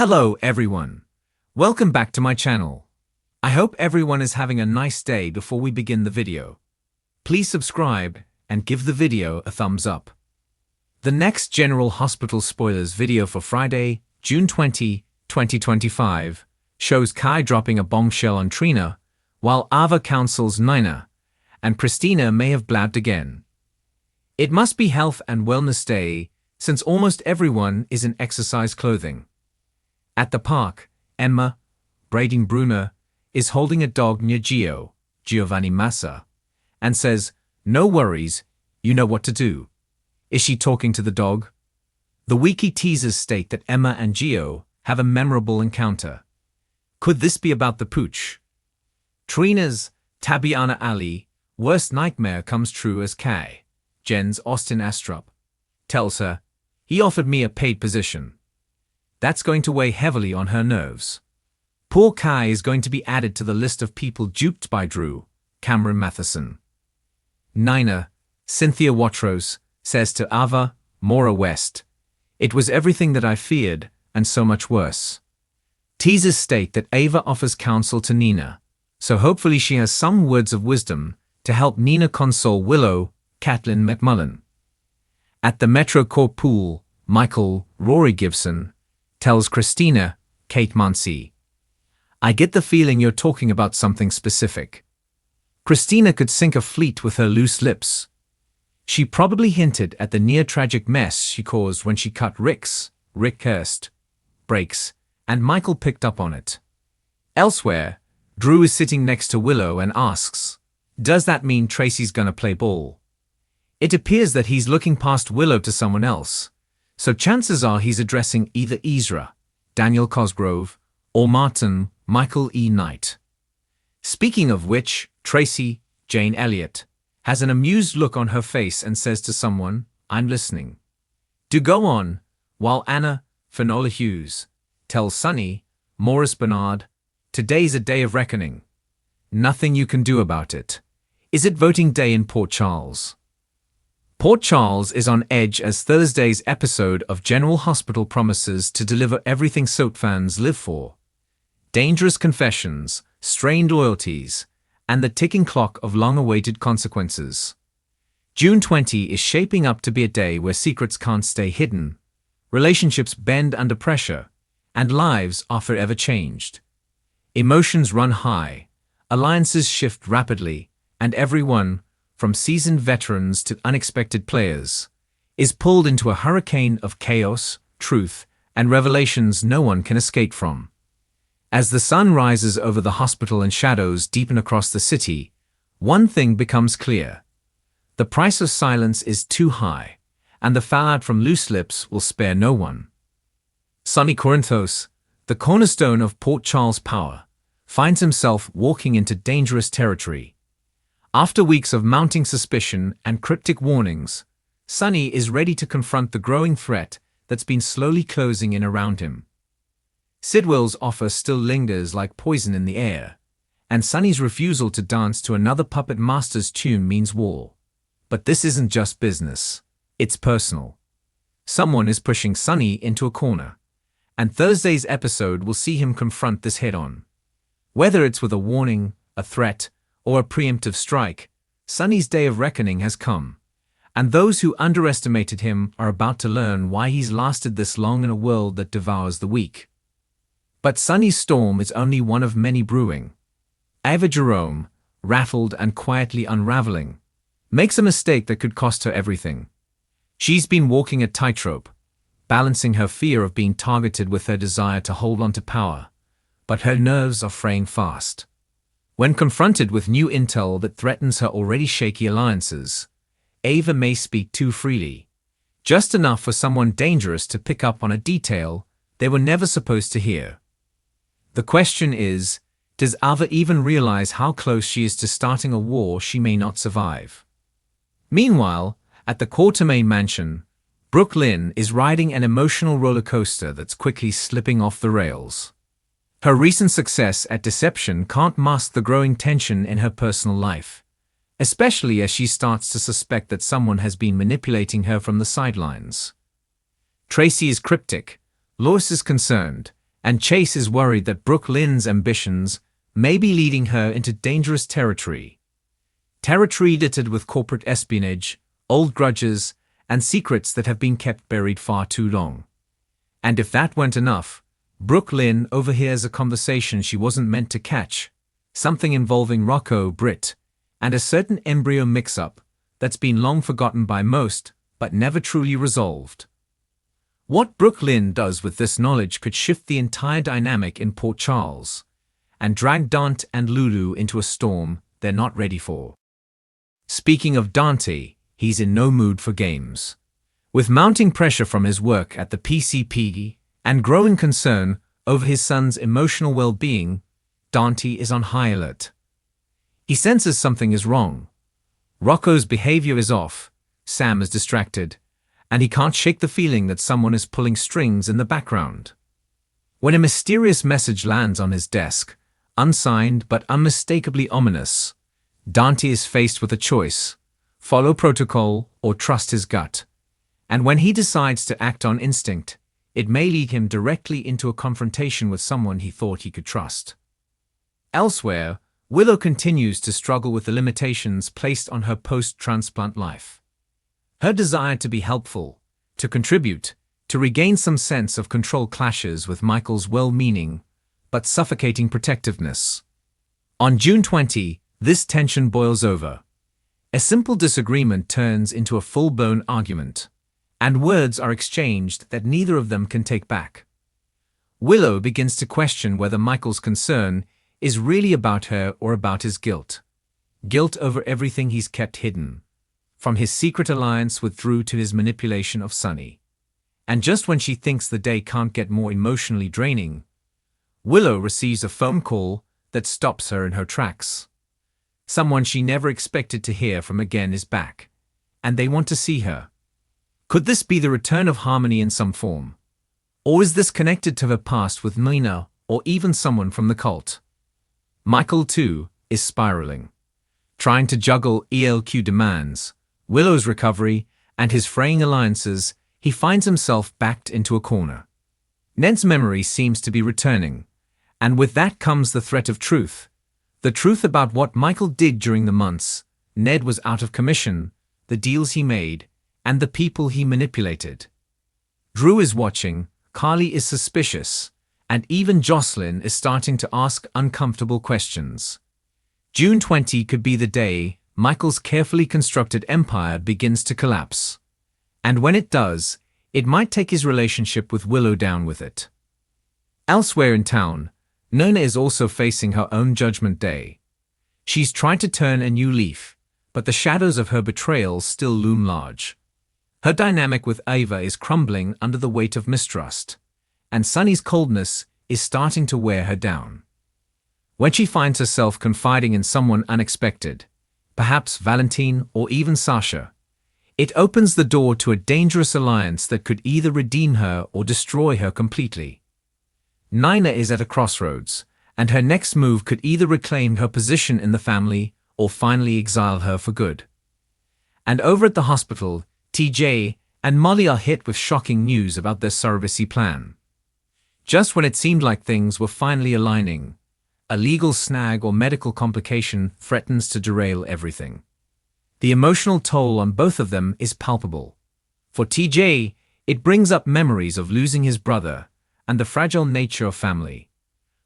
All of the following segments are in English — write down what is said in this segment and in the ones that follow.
Hello everyone. Welcome back to my channel. I hope everyone is having a nice day before we begin the video. Please subscribe and give the video a thumbs up. The next General Hospital spoilers video for Friday, June 20, 2025, shows Kai dropping a bombshell on Trina, while Ava counsels Nina, and Christina may have blabbed again. It must be health and wellness day, since almost everyone is in exercise clothing. At the park, Emma, braiding Bruna, is holding a dog near Giovanni Massa, and says, "No worries, you know what to do." Is she talking to the dog? The wiki teasers state that Emma and Gio have a memorable encounter. Could this be about the pooch? Trina's Tabiana Ali worst nightmare comes true as Kai, Jen's Austin Astrup, tells her, "He offered me a paid position." That's going to weigh heavily on her nerves. Poor Kai is going to be added to the list of people duped by Drew, Cameron Matheson. Nina, Cynthia Watros, says to Ava, Maura West, "It was everything that I feared, and so much worse." Teasers state that Ava offers counsel to Nina, so hopefully she has some words of wisdom to help Nina console Willow, Caitlin McMullen. At the Metro Court pool, Michael, Rory Gibson, tells Christina, Kate Mansi, "I get the feeling you're talking about something specific." Christina could sink a fleet with her loose lips. She probably hinted at the near-tragic mess she caused when she cut Rick Hurst, brakes, and Michael picked up on it. Elsewhere, Drew is sitting next to Willow and asks, "Does that mean Tracy's gonna play ball?" It appears that he's looking past Willow to someone else, so chances are he's addressing either Ezra, Daniel Cosgrove, or Martin, Michael E. Knight. Speaking of which, Tracy, Jane Elliott, has an amused look on her face and says to someone, "I'm listening." Do go on, while Anna, Finola Hughes, tells Sunny, Morris Bernard, "Today's a day of reckoning. Nothing you can do about it. Is it voting day in Port Charles?" Port Charles is on edge as Thursday's episode of General Hospital promises to deliver everything soap fans live for. Dangerous confessions, strained loyalties, and the ticking clock of long-awaited consequences. June 20 is shaping up to be a day where secrets can't stay hidden, relationships bend under pressure, and lives are forever changed. Emotions run high, alliances shift rapidly, and everyone, from seasoned veterans to unexpected players, is pulled into a hurricane of chaos, truth, and revelations no one can escape from. As the sun rises over the hospital and shadows deepen across the city, one thing becomes clear. The price of silence is too high, and the fallout from loose lips will spare no one. Sonny Corinthos, the cornerstone of Port Charles' power, finds himself walking into dangerous territory. After weeks of mounting suspicion and cryptic warnings, Sonny is ready to confront the growing threat that's been slowly closing in around him. Sidwell's offer still lingers like poison in the air, and Sonny's refusal to dance to another puppet master's tune means war. But this isn't just business, it's personal. Someone is pushing Sonny into a corner, and Thursday's episode will see him confront this head-on. Whether it's with a warning, a threat, or a preemptive strike, Sonny's day of reckoning has come, and those who underestimated him are about to learn why he's lasted this long in a world that devours the weak. But Sonny's storm is only one of many brewing. Ava Jerome, rattled and quietly unraveling, makes a mistake that could cost her everything. She's been walking a tightrope, balancing her fear of being targeted with her desire to hold on to power, but her nerves are fraying fast. When confronted with new intel that threatens her already shaky alliances, Ava may speak too freely, just enough for someone dangerous to pick up on a detail they were never supposed to hear. The question is, does Ava even realize how close she is to starting a war she may not survive? Meanwhile, at the Quartermain mansion, Brooke Lynn is riding an emotional roller coaster that's quickly slipping off the rails. Her recent success at deception can't mask the growing tension in her personal life, especially as she starts to suspect that someone has been manipulating her from the sidelines. Tracy is cryptic, Lois is concerned, and Chase is worried that Brooke Lynn's ambitions may be leading her into dangerous territory. Territory littered with corporate espionage, old grudges, and secrets that have been kept buried far too long. And if that weren't enough, Brooke Lynn overhears a conversation she wasn't meant to catch, something involving Rocco, Britt, and a certain embryo mix-up that's been long forgotten by most, but never truly resolved. What Brooke Lynn does with this knowledge could shift the entire dynamic in Port Charles, and drag Dante and Lulu into a storm they're not ready for. Speaking of Dante, he's in no mood for games. With mounting pressure from his work at the PCP and growing concern over his son's emotional well-being, Dante is on high alert. He senses something is wrong. Rocco's behavior is off, Sam is distracted, and he can't shake the feeling that someone is pulling strings in the background. When a mysterious message lands on his desk, unsigned but unmistakably ominous, Dante is faced with a choice: follow protocol or trust his gut. And when he decides to act on instinct, it may lead him directly into a confrontation with someone he thought he could trust. Elsewhere, Willow continues to struggle with the limitations placed on her post-transplant life. Her desire to be helpful, to contribute, to regain some sense of control clashes with Michael's well-meaning but suffocating protectiveness. On June 20, this tension boils over. A simple disagreement turns into a full-blown argument, and words are exchanged that neither of them can take back. Willow begins to question whether Michael's concern is really about her or about his guilt. Guilt over everything he's kept hidden, from his secret alliance with Drew to his manipulation of Sunny. And just when she thinks the day can't get more emotionally draining, Willow receives a phone call that stops her in her tracks. Someone she never expected to hear from again is back, and they want to see her. Could this be the return of Harmony in some form? Or is this connected to her past with Nina or even someone from the cult? Michael, too, is spiraling. Trying to juggle ELQ demands, Willow's recovery, and his fraying alliances, he finds himself backed into a corner. Ned's memory seems to be returning, and with that comes the threat of truth. The truth about what Michael did during the months Ned was out of commission, the deals he made, and the people he manipulated. Drew is watching, Carly is suspicious, and even Jocelyn is starting to ask uncomfortable questions. June 20 could be the day Michael's carefully constructed empire begins to collapse. And when it does, it might take his relationship with Willow down with it. Elsewhere in town, Nona is also facing her own judgment day. She's tried to turn a new leaf, but the shadows of her betrayal still loom large. Her dynamic with Ava is crumbling under the weight of mistrust, and Sunny's coldness is starting to wear her down. When she finds herself confiding in someone unexpected, perhaps Valentine or even Sasha, it opens the door to a dangerous alliance that could either redeem her or destroy her completely. Nina is at a crossroads, and her next move could either reclaim her position in the family or finally exile her for good. And over at the hospital, TJ and Molly are hit with shocking news about their surrogacy plan. Just when it seemed like things were finally aligning, a legal snag or medical complication threatens to derail everything. The emotional toll on both of them is palpable. For TJ, it brings up memories of losing his brother and the fragile nature of family.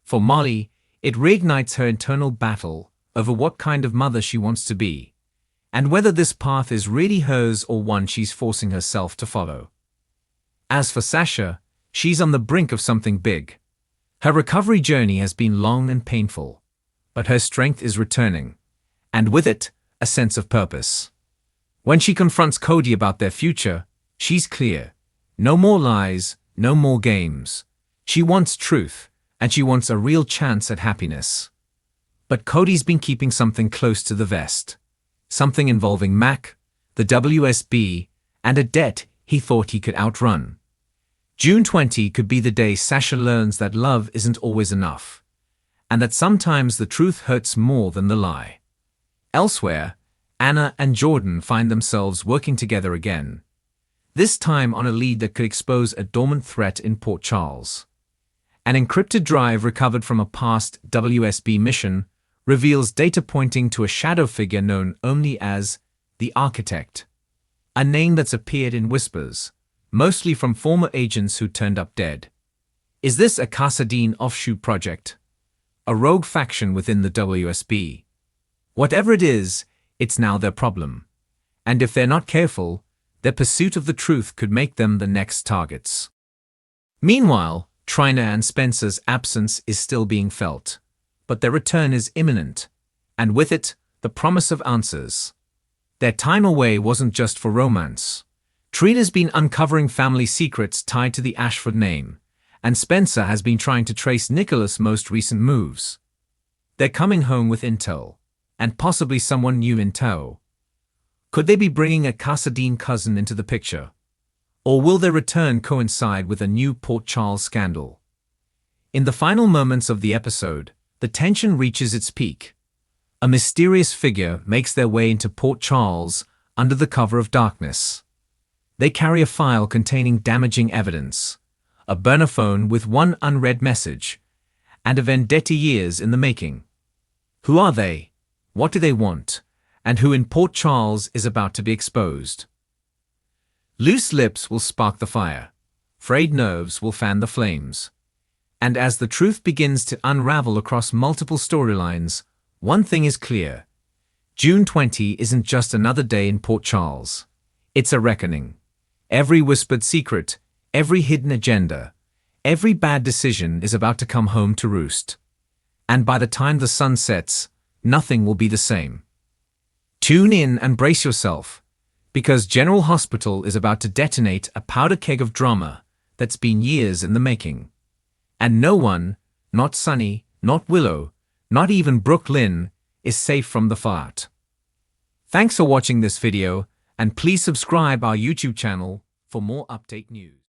For Molly, it reignites her internal battle over what kind of mother she wants to be, and whether this path is really hers or one she's forcing herself to follow. As for Sasha, she's on the brink of something big. Her recovery journey has been long and painful, but her strength is returning, and with it, a sense of purpose. When she confronts Cody about their future, she's clear. No more lies, no more games. She wants truth, and she wants a real chance at happiness. But Cody's been keeping something close to the vest. Something involving Mac, the WSB, and a debt he thought he could outrun. June 20 could be the day Sasha learns that love isn't always enough, and that sometimes the truth hurts more than the lie. Elsewhere, Anna and Jordan find themselves working together again, this time on a lead that could expose a dormant threat in Port Charles. An encrypted drive recovered from a past WSB mission reveals data pointing to a shadow figure known only as the Architect, a name that's appeared in whispers, mostly from former agents who turned up dead. Is this a Kassadin offshoot project? A rogue faction within the WSB? Whatever it is, it's now their problem. And if they're not careful, their pursuit of the truth could make them the next targets. Meanwhile, Trina and Spencer's absence is still being felt, but their return is imminent, and with it, the promise of answers. Their time away wasn't just for romance. Trina's been uncovering family secrets tied to the Ashford name, and Spencer has been trying to trace Nicholas' most recent moves. They're coming home with intel, and possibly someone new in tow. Could they be bringing a Kassadin cousin into the picture? Or will their return coincide with a new Port Charles scandal? In the final moments of the episode, the tension reaches its peak. A mysterious figure makes their way into Port Charles under the cover of darkness. They carry a file containing damaging evidence, a burner phone with one unread message, and a vendetta years in the making. Who are they? What do they want? And who in Port Charles is about to be exposed? Loose lips will spark the fire. Frayed nerves will fan the flames. And as the truth begins to unravel across multiple storylines, one thing is clear. June 20 isn't just another day in Port Charles. It's a reckoning. Every whispered secret, every hidden agenda, every bad decision is about to come home to roost. And by the time the sun sets, nothing will be the same. Tune in and brace yourself, because General Hospital is about to detonate a powder keg of drama that's been years in the making. And no one, not Sunny, not Willow, not even Brooklyn, is safe from the fight. Thanks for watching this video, and please subscribe our YouTube channel for more update news.